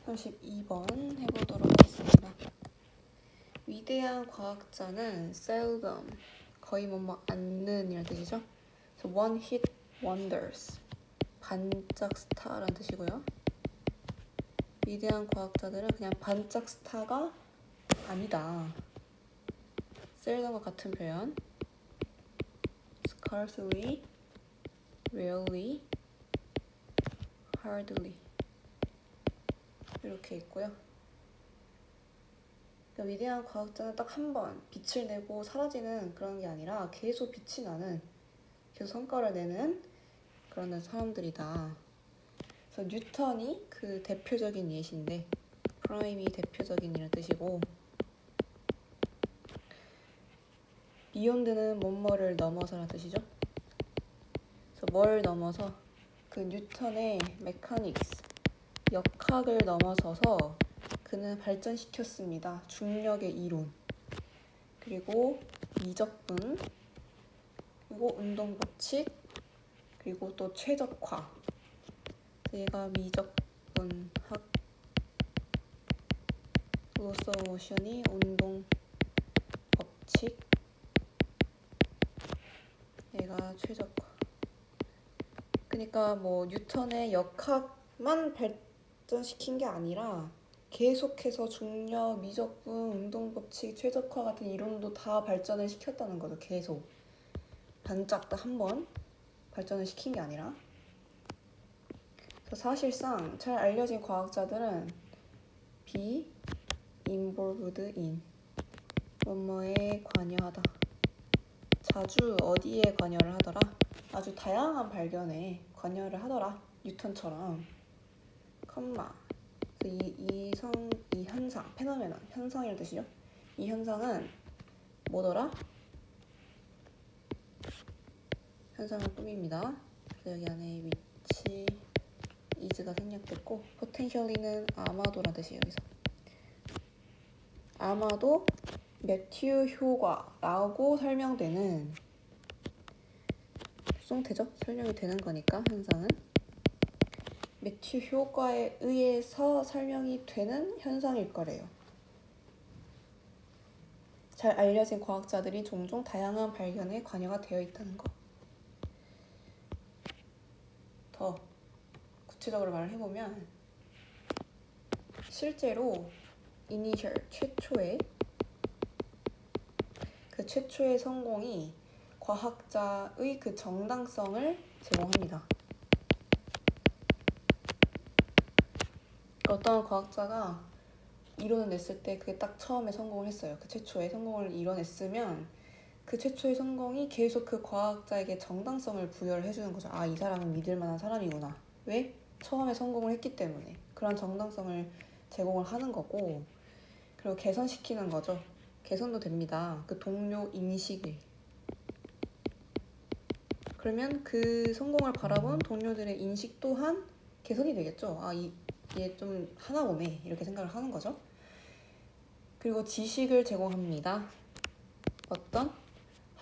32번 해보도록 하겠습니다. 위대한 과학자는 seldom, 거의 않는 이란 뜻이죠. So one hit wonders, 반짝 스타라는 뜻이고요. 위대한 과학자들은 그냥 반짝 스타가 아니다. seldom과 같은 표현. scarcely, rarely, hardly 이렇게 있고요. 그러니까 위대한 과학자는 딱 한 번 빛을 내고 사라지는 그런 게 아니라 계속 빛이 나는, 계속 성과를 내는 그런 사람들이다. 그래서 뉴턴이 그 대표적인 예시인데, 프라임이 대표적인 이라는 뜻이고, 비욘드는 뭐뭐를 넘어서라는 뜻이죠. 그래서 뭘 넘어서, 그 뉴턴의 메카닉스, 역학을 넘어서서 그는 발전시켰습니다. 중력의 이론, 그리고 미적분, 그리고 운동법칙, 그리고 또 최적화. 얘가 미적분학, 로스 오브 모션이 운동법칙, 얘가 최적화. 그러니까 뭐 뉴턴의 역학만 발전시킨 게 아니라 계속해서 중력, 미적분, 운동법칙, 최적화 같은 이론도 다 발전을 시켰다는 거죠. 계속 반짝 딱 한 번 발전을 시킨 게 아니라. 그래서 사실상 잘 알려진 과학자들은 be involved in, 뭐뭐에 관여하다, 자주 어디에 관여를 하더라, 아주 다양한 발견에 관여를 하더라, 뉴턴처럼. 컴마. 이 현상, 페노메논, 현상이라는 뜻이죠. 이 현상은 뭐더라? 현상을 꾸밉니다. 그래서 여기 안에 위치, is가 생략됐고, potentially는 아마도라는 뜻이에요. 여기서 아마도 매튜 효과라고 설명되는, 수동태죠? 설명이 되는 거니까 현상은 매튜 효과에 의해서 설명이 되는 현상일 거래요. 잘 알려진 과학자들이 종종 다양한 발견에 관여가 되어 있다는 거. 더 구체적으로 말을 해보면, 실제로 이니셜, 최초의 성공이 과학자의 그 정당성을 제공합니다. 어떤 과학자가 이론을 냈을 때 그게 딱 처음에 성공을 했어요. 그 최초의 성공을 이뤄냈으면 그 최초의 성공이 계속 그 과학자에게 정당성을 부여를 해주는 거죠. 아, 이 사람은 믿을 만한 사람이구나. 왜? 처음에 성공을 했기 때문에. 그런 정당성을 제공을 하는 거고, 그리고 개선시키는 거죠. 개선도 됩니다. 그 동료 인식을. 그러면 그 성공을 바라본 동료들의 인식 또한 개선이 되겠죠. 아, 얘 좀 하나 보네, 이렇게 생각을 하는 거죠. 그리고 지식을 제공합니다. 어떤?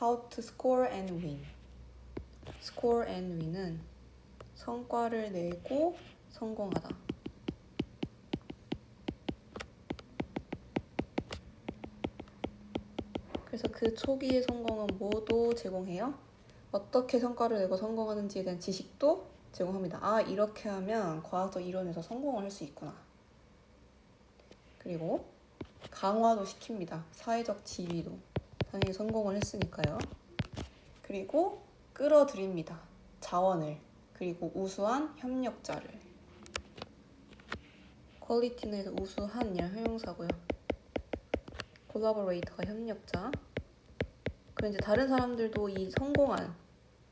How to score and win. score and win은 성과를 내고 성공하다. 그래서 그 초기의 성공은 뭐도 제공해요? 어떻게 성과를 내고 성공하는지에 대한 지식도 제공합니다. 아, 이렇게 하면 과학적 이론에서 성공을 할 수 있구나. 그리고 강화도 시킵니다. 사회적 지위도. 당연히 성공을 했으니까요. 그리고 끌어들입니다. 자원을. 그리고 우수한 협력자를. 퀄리티는 우수한이란 형용사고요. 콜라보레이터가 협력자. 그럼 이제 다른 사람들도 이 성공한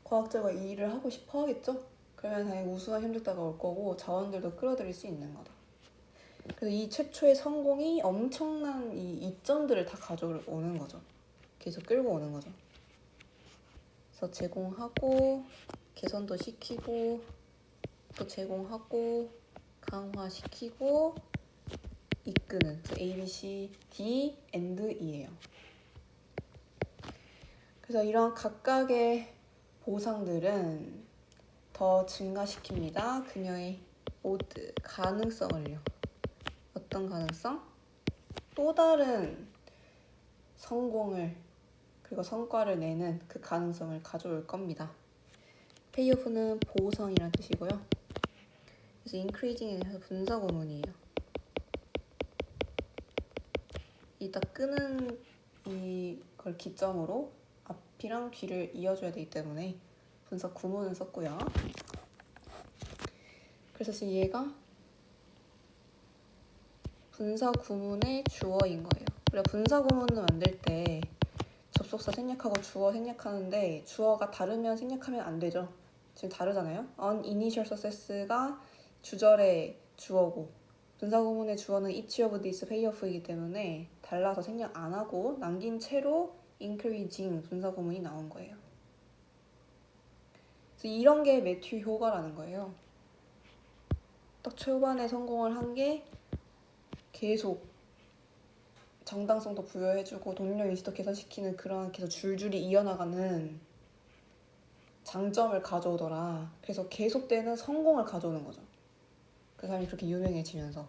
과학자가 이 일을 하고 싶어 하겠죠? 그러면 당연히 우수한 협력자가 올 거고 자원들도 끌어들일 수 있는 거다. 그래서 이 최초의 성공이 엄청난 이 이점들을 다 가져오는 거죠. 계속 끌고 오는 거죠. 그래서 제공하고, 개선도 시키고, 또 제공하고, 강화시키고, 이끄는. A, B, C, D, and E예요. 그래서 이런 각각의 보상들은 더 증가시킵니다. 그녀의 모드, 가능성을요. 어떤 가능성? 또 다른 성공을 그리고 성과를 내는 그 가능성을 가져올 겁니다. 페이오프는 보상이라는 뜻이고요. 그래서 increasing에서 분사 구문이에요. 이 딱 끄는 이걸 기점으로 앞이랑 뒤를 이어줘야 되기 때문에 분사 구문을 썼고요. 그래서 지금 얘가 분사 구문의 주어인 거예요. 그래 분사 구문을 만들 때 접속사 생략하고 주어 생략하는데 주어가 다르면 생략하면 안 되죠. 지금 다르잖아요. uninitial success가 주절의 주어고 분사 구문의 주어는 each of these pay off이기 때문에 달라서 생략 안 하고 남긴 채로 increasing 분사 구문이 나온 거예요. 그래서 이런 게 매튜 효과라는 거예요. 딱 초반에 성공을 한 게 계속 정당성도 부여해주고 동료 인식도 개선시키는 그런 계속 줄줄이 이어나가는 장점을 가져오더라. 그래서 계속되는 성공을 가져오는 거죠. 그 사람이 그렇게 유명해지면서.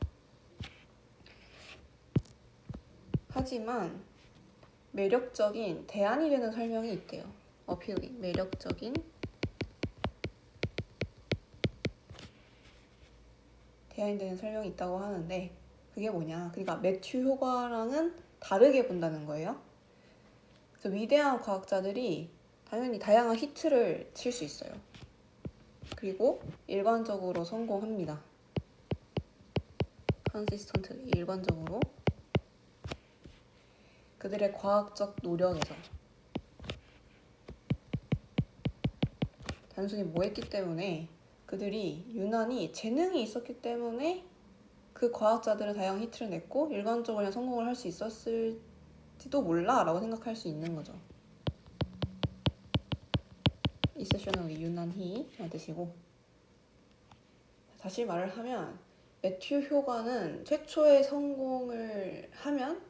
하지만 매력적인 대안이 되는 설명이 있대요. 어필링, 매력적인 대안이 되는 설명이 있다고 하는데 그게 뭐냐? 그러니까 매튜 효과랑은 다르게 본다는 거예요. 그래서 위대한 과학자들이 당연히 다양한 히트를 칠 수 있어요. 그리고 일관적으로 성공합니다. consistently, 일관적으로 그들의 과학적 노력에서 단순히 뭐 했기 때문에 그들이 유난히 재능이 있었기 때문에 그 과학자들은 다양한 히트를 냈고 일관적으로 성공을 할 수 있었을지도 몰라 라고 생각할 수 있는 거죠. exceptionally, 유난히 라는 뜻이고 다시 말을 하면 매튜 효과는 최초의 성공을 하면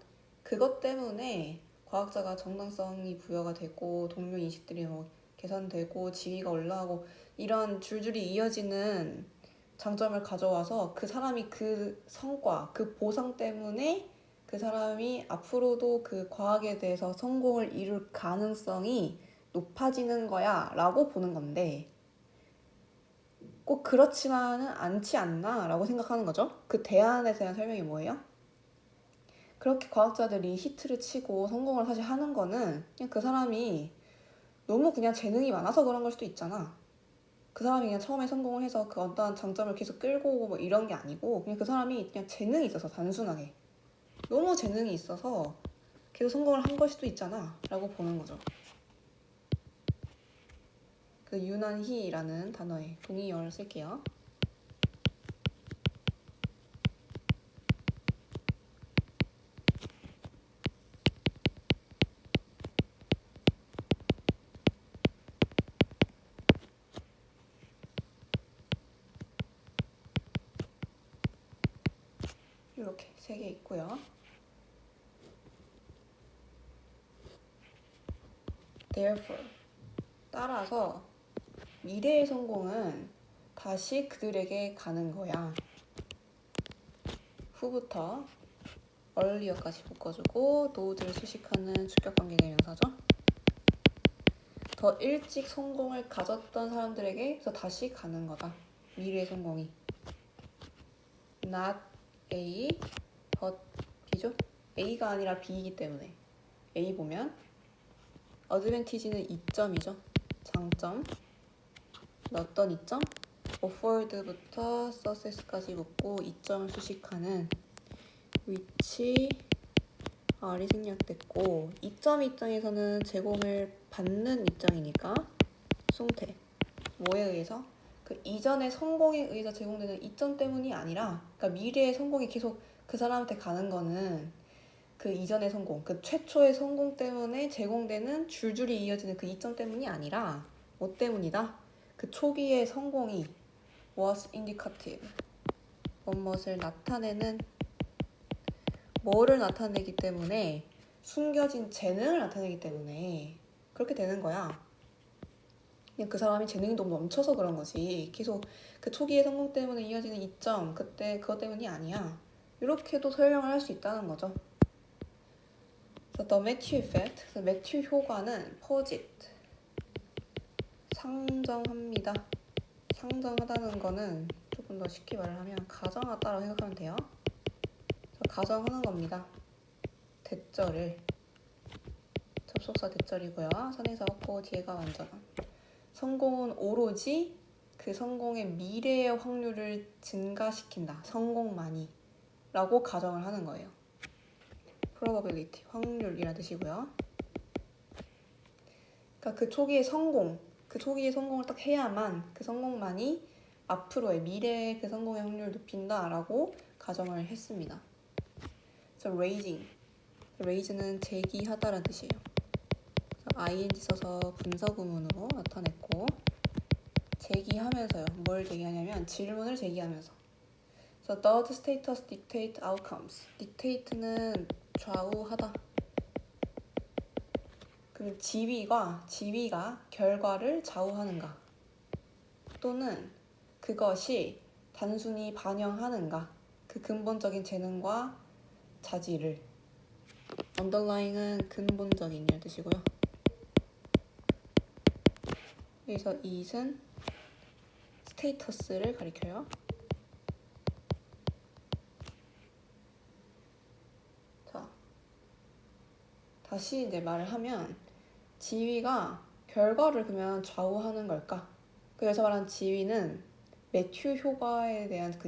그것 때문에 과학자가 정당성이 부여가 되고 동료 인식들이 개선되고 지위가 올라가고 이런 줄줄이 이어지는 장점을 가져와서 그 사람이 그 성과, 그 보상 때문에 그 사람이 앞으로도 그 과학에 대해서 성공을 이룰 가능성이 높아지는 거야 라고 보는 건데 꼭 그렇지만은 않지 않나 라고 생각하는 거죠. 그 대안에 대한 설명이 뭐예요? 그렇게 과학자들이 히트를 치고 성공을 사실 하는 거는 그냥 그 사람이 너무 그냥 재능이 많아서 그런 걸 수도 있잖아. 그 사람이 그냥 처음에 성공을 해서 그 어떠한 장점을 계속 끌고 오고 뭐 이런 게 아니고 그냥 그 사람이 그냥 재능이 있어서 단순하게 너무 재능이 있어서 계속 성공을 한 걸 수도 있잖아 라고 보는 거죠. 그 유난히라는 단어에 동의어를 쓸게요. 이렇게 3개 있고요. Therefore, 따라서 미래의 성공은 다시 그들에게 가는 거야. 후부터 earlier까지 묶어주고 node를 수식하는 주격관계 대명사죠. 더 일찍 성공을 가졌던 사람들에게서 다시 가는 거다. 미래의 성공이. Not A, but B죠. A가 아니라 B이기 때문에 A 보면 advantage는 이점이죠. 장점. 어떤 이점? offered부터 success까지 묶고 이점을 수식하는 which R이 생략됐고 이점 입장에서는 제공을 받는 입장이니까 숭태. 뭐에 의해서? 그 이전의 성공에 의해서 제공되는 이점 때문이 아니라 그러니까 미래의 성공이 계속 그 사람한테 가는 거는 그 이전의 성공, 그 최초의 성공 때문에 제공되는 줄줄이 이어지는 그 이점 때문이 아니라 뭐 때문이다? 그 초기의 성공이 was indicative, 무엇을 나타내는 뭐를 나타내기 때문에 숨겨진 재능을 나타내기 때문에 그렇게 되는 거야. 그냥 그 사람이 재능이 너무 넘쳐서 그런 거지. 계속 그 초기의 성공 때문에 이어지는 이점 그때 그것 때문이 아니야. 이렇게도 설명을 할 수 있다는 거죠. The Matthew Effect, 그래서 매튜 효과는 posit, 상정합니다. 상정하다는 거는 조금 더 쉽게 말을 하면 가정하다라고 생각하면 돼요. 가정하는 겁니다. 대절을, 접속사 대절이고요. 선행사 없고 뒤에가 완전한. 성공은 오로지 그 성공의 미래의 확률을 증가시킨다. 성공만이 라고 가정을 하는 거예요. probability, 확률이라는 뜻이고요. 그러니까 그 초기의 성공을 딱 해야만 그 성공만이 앞으로의 미래의 그 성공의 확률을 높인다라고 가정을 했습니다. 그래서 raise는 제기하다라는 뜻이에요. 그래서 ing 써서 분사구문으로 나타냈고, 제기하면서요. 뭘 제기하냐면 질문을 제기하면서. 그래서 does status dictate outcomes? dictate는 좌우하다. 그럼 지위가 결과를 좌우하는가? 또는 그것이 단순히 반영하는가? 그 근본적인 재능과 자질을. underlying은 근본적인이라는 뜻이고요. 여기서 it은 스테이터스를 가리켜요. 자, 다시 이제 말을 하면 지위가 결과를 그러면 좌우하는 걸까? 그래서 말한 지위는 매튜 효과에 대한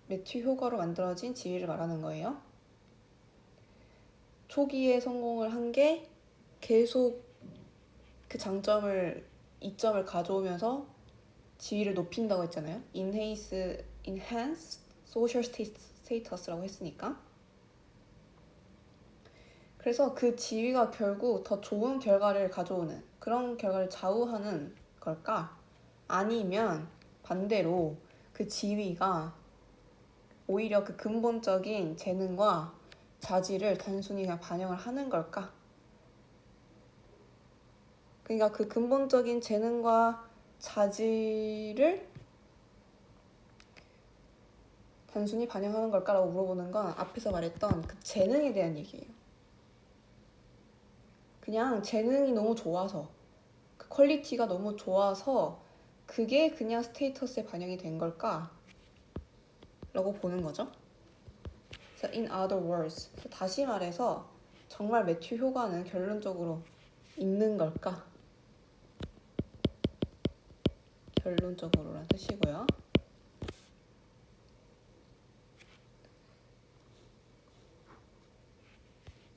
매튜 효과로 만들어진 지위를 말하는 거예요. 초기에 성공을 한 게 계속 그 이점을 가져오면서 지위를 높인다고 했잖아요. enhance social status라고 했으니까. 그래서 그 지위가 결국 더 좋은 결과를 가져오는, 그런 결과를 좌우하는 걸까? 아니면 반대로 그 지위가 오히려 그 근본적인 재능과 자질을 단순히 그냥 반영을 하는 걸까? 그러니까 그 근본적인 재능과 자질을 단순히 반영하는 걸까라고 물어보는 건 앞에서 말했던 그 재능에 대한 얘기예요. 그냥 재능이 너무 좋아서, 그 퀄리티가 너무 좋아서 그게 그냥 스테이터스에 반영이 된 걸까? 라고 보는 거죠. 그래서 in other words, 다시 말해서 정말 매튜 효과는 결론적으로 있는 걸까? 결론적으로라는 뜻이고요.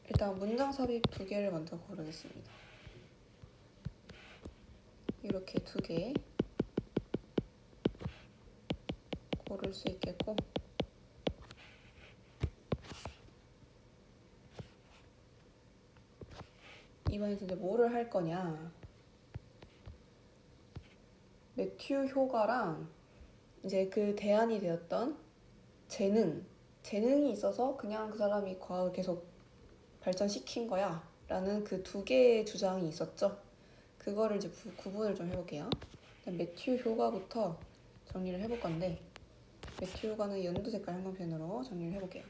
일단 문장 삽입 2개를 먼저 고르겠습니다. 이렇게 2개 고를 수 있겠고, 이번에 이제 뭐를 할 거냐? 매튜 효과랑 이제 그 대안이 되었던 재능이 있어서 그냥 그 사람이 과학을 계속 발전시킨 거야 라는 그 2개의 주장이 있었죠. 그거를 이제 구분을 좀 해볼게요. 일단 매튜 효과부터 정리를 해볼 건데, 매튜 효과는 연두 색깔 형광펜으로 정리를 해볼게요.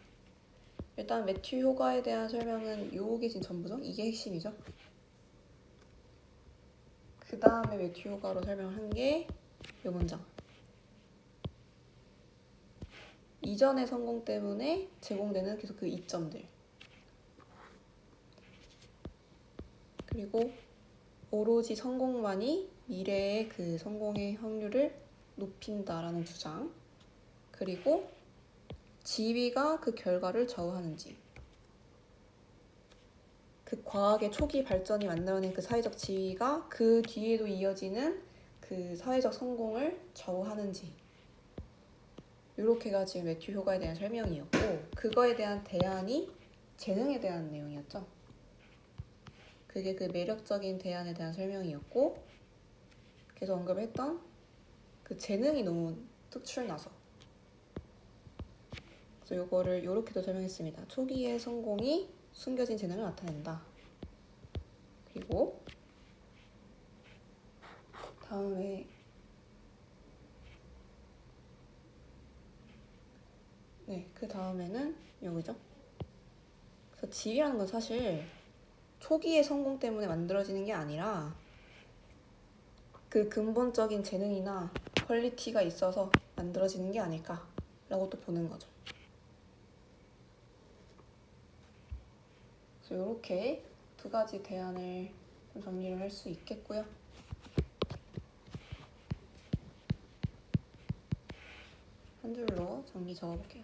일단 매튜 효과에 대한 설명은 요게 지금 전부죠? 이게 핵심이죠. 그 다음에 매튜 효과로 설명을 한 게 요 문장. 이전의 성공 때문에 제공되는 계속 그 이점들. 그리고 오로지 성공만이 미래의 그 성공의 확률을 높인다라는 주장. 그리고 지위가 그 결과를 좌우하는지. 그 과학의 초기 발전이 만들어낸 그 사회적 지위가 그 뒤에도 이어지는 그 사회적 성공을 좌우하는지. 이렇게가 지금 매튜 효과에 대한 설명이었고, 그거에 대한 대안이 재능에 대한 내용이었죠. 그게 그 매력적인 대안에 대한 설명이었고, 계속 언급했던 그 재능이 너무 특출나서. 그래서 이거를 이렇게도 설명했습니다. 초기의 성공이 숨겨진 재능을 나타낸다. 그리고 다음에 네, 그 다음에는 여기죠. 그래서 질이라는 건 사실 초기의 성공 때문에 만들어지는 게 아니라 그 근본적인 재능이나 퀄리티가 있어서 만들어지는 게 아닐까라고 또 보는 거죠. 그래서 이렇게 두 가지 대안을 좀 정리를 할 수 있겠고요. 한 줄로 정리 적어볼게요.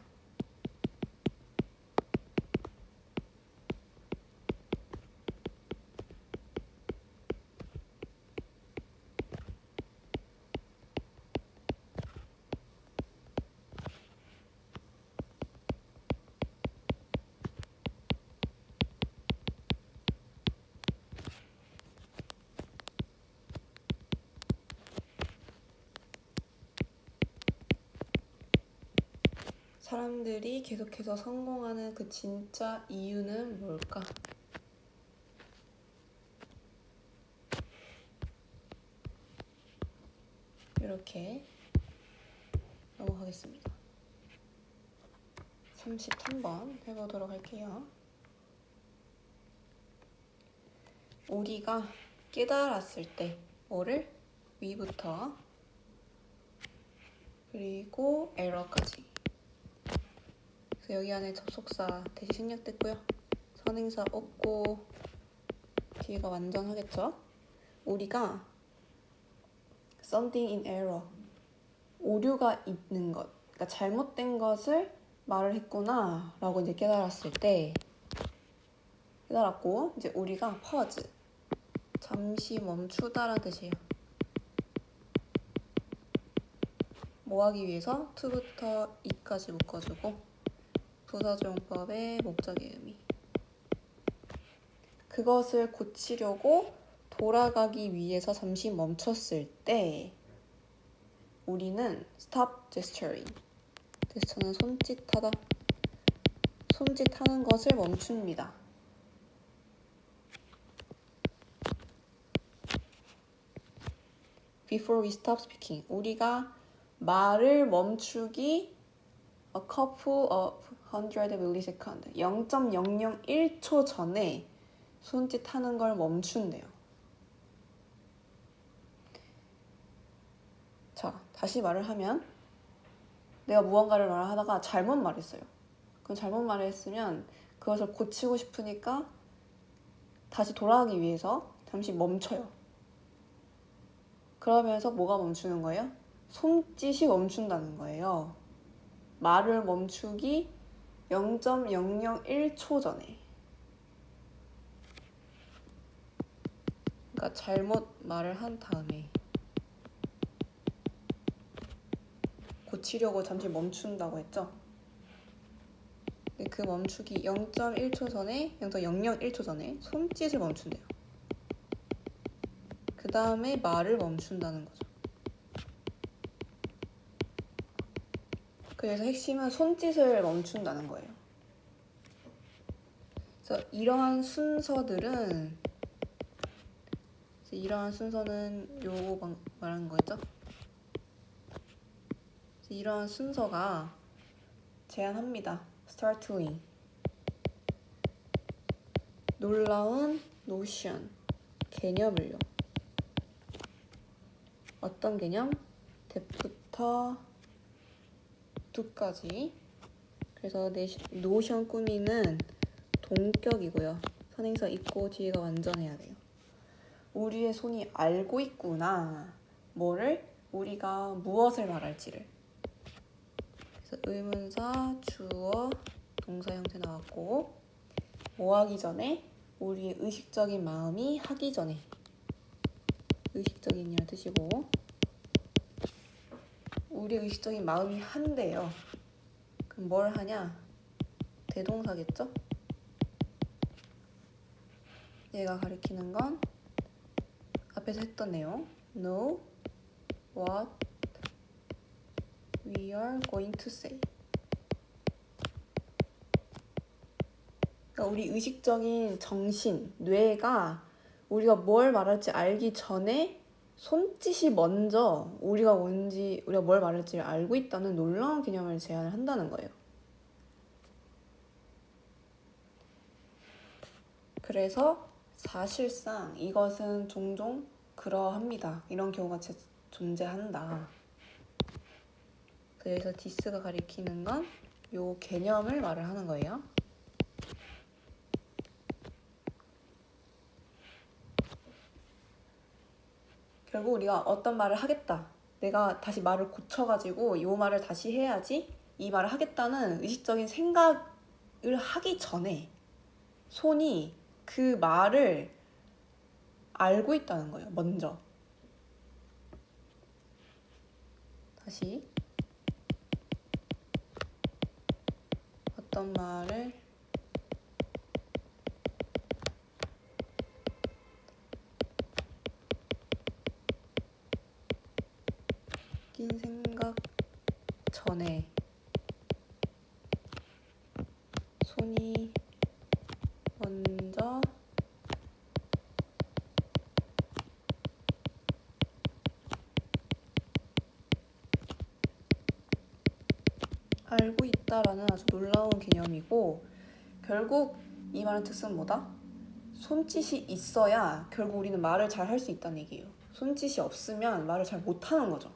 사람들이 계속해서 성공하는 그 진짜 이유는 뭘까? 이렇게 넘어가겠습니다. 33번 해보도록 할게요. 우리가 깨달았을 때 뭐를? 위부터 그리고 에러까지. 그래서 여기 안에 접속사 대시 생략됐고요. 선행사 없고 뒤가 완전하겠죠? 우리가 something in error, 오류가 있는 것, 그러니까 잘못된 것을 말을 했구나 라고 이제 깨달았을 때, 깨달았고 이제 우리가 pause, 잠시 멈추다라는 뜻이에요. 뭐 하기 위해서? to부터 이까지 묶어주고 부사조용법의 목적의 의미, 그것을 고치려고 돌아가기 위해서 잠시 멈췄을 때 우리는 stop gesturing, 제스처는 손짓하다, 손짓하는 것을 멈춥니다. Before we stop speaking, 우리가 말을 멈추기 a couple of hundred millisecond, 0.001초 전에 손짓하는 걸 멈춘대요. 자, 다시 말을 하면 내가 무언가를 말하다가 잘못 말했어요. 그럼 잘못 말했으면 그것을 고치고 싶으니까 다시 돌아가기 위해서 잠시 멈춰요. 그러면서 뭐가 멈추는 거예요? 손짓이 멈춘다는 거예요. 말을 멈추기 0.001초 전에. 그러니까 잘못 말을 한 다음에 고치려고 잠시 멈춘다고 했죠. 근데 그 멈추기 0.1초 전에, 0.001초 전에 손짓을 멈춘대요. 그 다음에 말을 멈춘다는 거죠. 그래서 핵심은 손짓을 멈춘다는 거예요. 그래서 이러한 순서는 요거 말하는 거겠죠? 이러한 순서가 제안합니다. startling, 놀라운 notion, 개념을요. 어떤 개념? that부터 to까지. 그래서 notion 꾸미는 동격이고요. 선행사 있고 뒤에가 완전해야 돼요. 우리의 손이 알고 있구나. 뭐를? 우리가 무엇을 말할지를. 그래서 의문사, 주어, 동사 형태 나왔고, 뭐 하기 전에? 우리의 의식적인 마음이 하기 전에. 의식적인이라는 뜻이고, 우리의 의식적인 마음이 한대요. 그럼 뭘 하냐? 대동사겠죠? 얘가 가리키는 건 앞에서 했던 내용, know what we are going to say. 그러니까 우리 의식적인 정신, 뇌가 우리가 뭘 말할지 알기 전에 손짓이 먼저 우리가 뭘 말할지 알고 있다는 놀라운 개념을 제안을 한다는 거예요. 그래서 사실상 이것은 종종 그러합니다. 이런 경우가 존재한다. 그래서 this가 가리키는 건 요 개념을 말을 하는 거예요. 결국 우리가 어떤 말을 하겠다. 내가 다시 말을 고쳐가지고 이 말을 다시 해야지 이 말을 하겠다는 의식적인 생각을 하기 전에 손이 그 말을 알고 있다는 거예요. 먼저. 다시 어떤 말을 생각 전에 손이 먼저 알고 있다라는 아주 놀라운 개념이고, 결국 이 말의 특성은 뭐다? 손짓이 있어야 결국 우리는 말을 잘 할 수 있다는 얘기예요. 손짓이 없으면 말을 잘 못하는 거죠.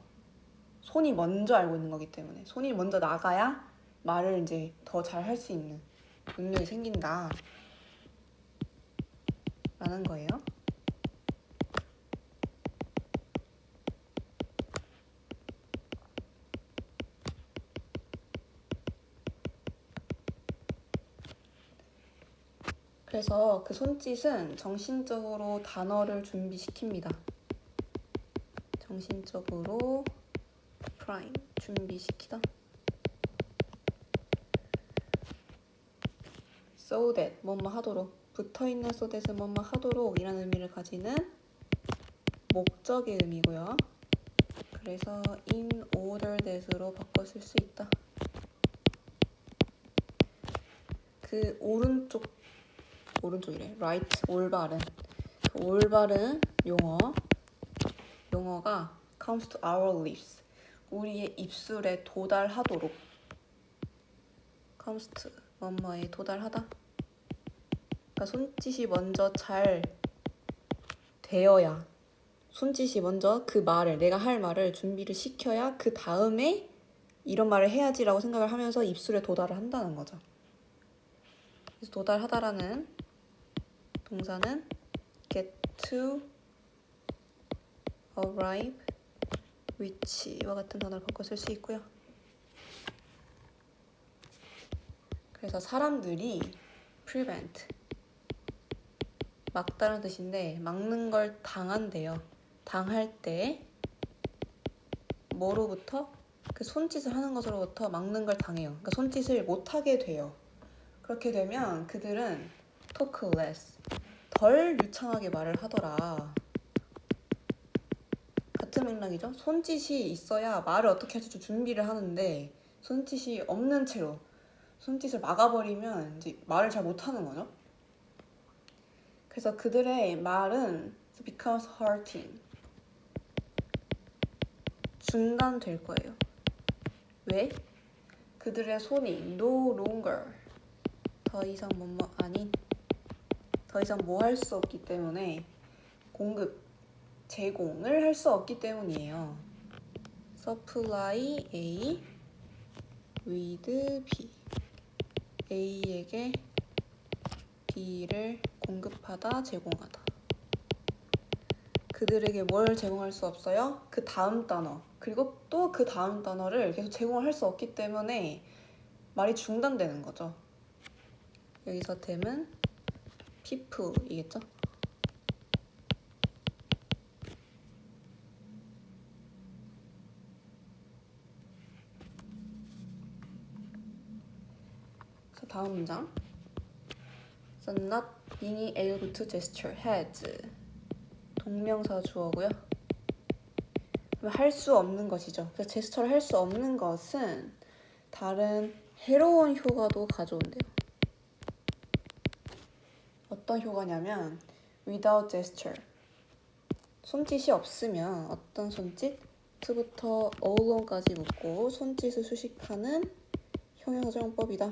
손이 먼저 알고 있는 거기 때문에 손이 먼저 나가야 말을 이제 더 잘 할 수 있는 능력이 생긴다 라는 거예요. 그래서 그 손짓은 정신적으로 단어를 준비시킵니다. 정신적으로 프라임 준비시키다. so that 뭐뭐 하도록, 붙어있는 so that은 뭐뭐 하도록 이라는 의미를 가지는 목적의 의미고요. 그래서 in order that으로 바꿔 쓸 수 있다. 그 오른쪽이래. right, 올바른. 그 올바른 용어가 comes to our lips. 우리의 입술에 도달하도록. comes to 뭐뭐에 도달하다. 그러니까 손짓이 먼저 잘 되어야, 손짓이 먼저 그 말을, 내가 할 말을 준비를 시켜야 그 다음에 이런 말을 해야지라고 생각을 하면서 입술에 도달을 한다는 거죠. 그래서 도달하다라는 동사는 get to, arrive, reach와 같은 단어를 바꿔 쓸 수 있고요. 그래서 사람들이 prevent, 막다는 뜻인데 막는 걸 당한대요. 당할 때 뭐로부터? 그 손짓을 하는 것으로부터 막는 걸 당해요. 그러니까 손짓을 못하게 돼요. 그렇게 되면 그들은 talk less, 덜 유창하게 말을 하더라. 같은 맥락이죠. 손짓이 있어야 말을 어떻게 할지 좀 준비를 하는데 손짓이 없는 채로 손짓을 막아버리면 이제 말을 잘 못하는 거죠. 그래서 그들의 말은 becomes hurting, 중단될 거예요. 왜? 그들의 손이 no longer, 더 이상 뭐뭐 아닌, 더 이상 뭐 할 수 없기 때문에 제공을 할 수 없기 때문이에요. supply A with B, A에게 B를 공급하다, 제공하다. 그들에게 뭘 제공할 수 없어요? 그 다음 단어, 그리고 또 그 다음 단어를 계속 제공을 할 수 없기 때문에 말이 중단되는 거죠. 여기서 댐은 people이겠죠? 그래서 다음 문장. So not being able to gesture has, 동명사 주어고요. 할 수 없는 것이죠. 그래서 제스처를 할 수 없는 것은 다른 해로운 효과도 가져온대요. 어떤 효과냐면 without gesture, 손짓이 없으면, 어떤 손짓? to부터 along까지 묶고 손짓을 수식하는 형용사정법이다.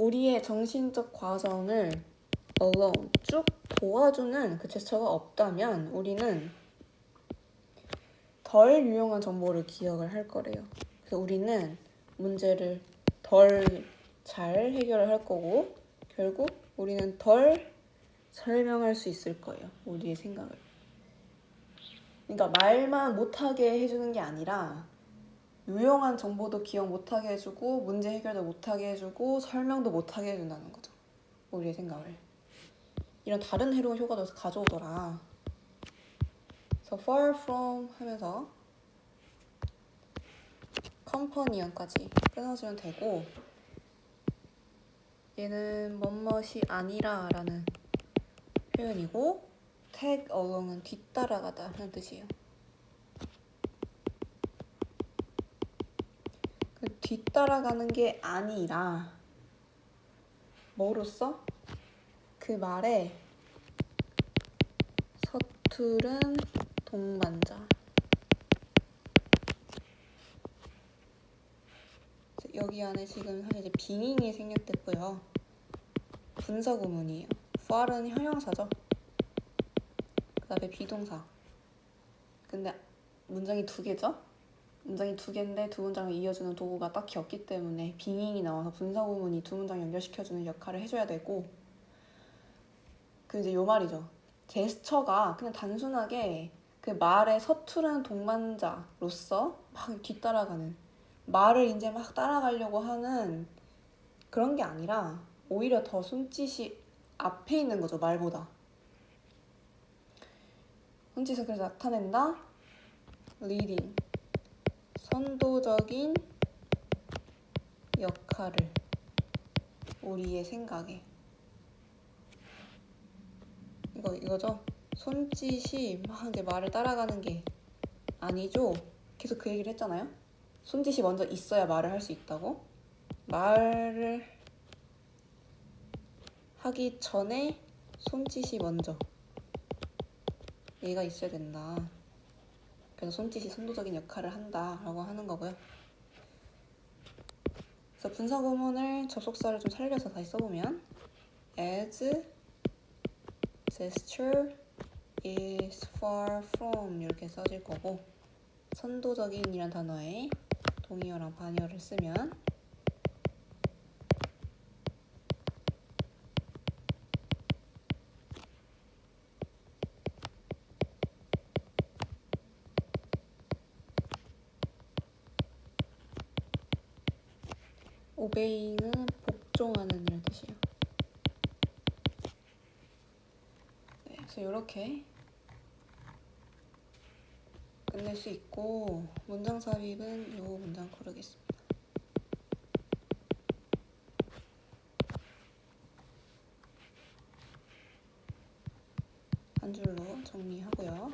우리의 정신적 과정을 alone 쭉 도와주는 그 제스처가 없다면 우리는 덜 유용한 정보를 기억을 할 거래요. 그래서 우리는 문제를 덜 잘 해결을 할 거고 결국 우리는 덜 설명할 수 있을 거예요. 우리의 생각을. 그러니까 말만 못하게 해주는 게 아니라 유용한 정보도 기억 못하게 해주고 문제 해결도 못하게 해주고 설명도 못하게 해준다는 거죠. 우리의 생각을. 이런 다른 해로운 효과도 가져오더라. 그래서 far from 하면서 companion까지 끊어주면 되고 얘는 뭐뭇이 아니라 라는 표현이고 tag along은 뒤따라가다 라는 뜻이에요. 뒤따라가는 게 아니라 뭐로써? 그 말에 서투른 동반자. 여기 안에 지금 사실 이제 빙잉이 생략됐고요. 분사 구문이에요. far은 형용사죠. 그 다음에 비동사. 근데 문장이 두 개죠? 문장이 두 개인데 두 문장을 이어주는 도구가 딱히 없기 때문에 빙잉이 나와서 분사 구문이 두 문장 연결시켜주는 역할을 해줘야 되고 그 이제 요 말이죠. 제스처가 그냥 단순하게 그 말의 서투른 동반자로서 막 뒤따라가는 말을 이제 막 따라가려고 하는 그런 게 아니라 오히려 더 손짓이 앞에 있는 거죠. 말보다. 손짓을 그래서 나타낸다. leading. 선도적인 역할을 우리의 생각에 이거죠. 손짓이 막 이제 말을 따라가는 게 아니죠. 계속 그 얘기를 했잖아요. 손짓이 먼저 있어야 말을 할 수 있다고. 말을 하기 전에 손짓이 먼저 얘가 있어야 된다. 그래서 손짓이 선도적인 역할을 한다라고 하는 거고요. 그래서 분사 구문을 접속사를 좀 살려서 다시 써보면 as gesture is far from 이렇게 써질 거고 선도적인 이란 단어에 동의어랑 반의어를 쓰면 obeying은 복종하는 이란 뜻이에요. 네, 그래서 이렇게 끝낼 수 있고 문장 삽입은 이 문장 고르겠습니다. 한 줄로 정리하고요.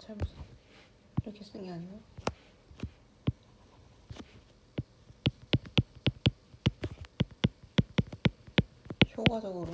잘못 이렇게 쓴 게 아니고 효과적으로